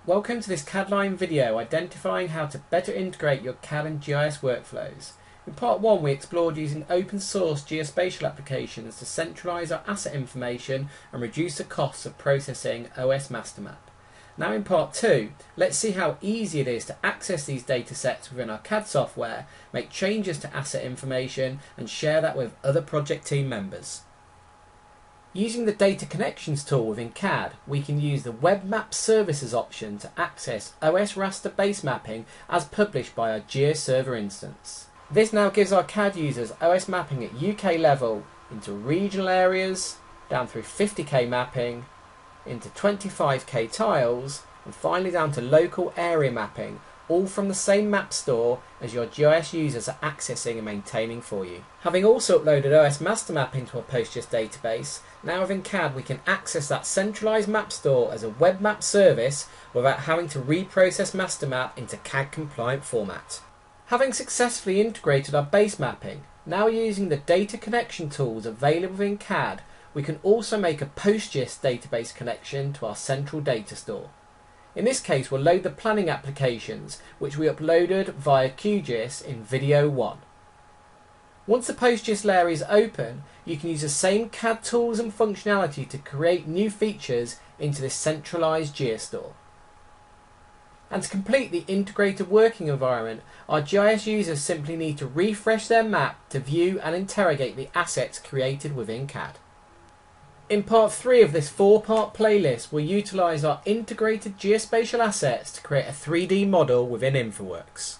Welcome to this Cadline video identifying how to better integrate your CAD and GIS workflows. In part 1 we explored using open source geospatial applications to centralise our asset information and reduce the costs of processing OS master map. Now in part 2, let's see how easy it is to access these data sets within our CAD software, make changes to asset information and share that with other project team members. Using the Data Connections tool within CAD, we can use the Web Map Services option to access OS raster base mapping as published by our GIS server instance. This now gives our CAD users OS mapping at UK level into regional areas, down through 50k mapping, into 25k tiles, and finally down to local area mapping, all from the same map store as your GIS users are accessing and maintaining for you. Having also uploaded OS master map into our PostGIS database, now within CAD we can access that centralised map store as a web map service without having to reprocess master map into CAD compliant format. Having successfully integrated our base mapping, now using the data connection tools available within CAD, we can also make a PostGIS database connection to our central data store. In this case we'll load the planning applications which we uploaded via QGIS in video 1. Once the PostGIS layer is open, you can use the same CAD tools and functionality to create new features into this centralised GIS store. And to complete the integrated working environment, our GIS users simply need to refresh their map to view and interrogate the assets created within CAD. In part 3 of this 4-part playlist, we'll utilise our integrated geospatial assets to create a 3D model within InfoWorks.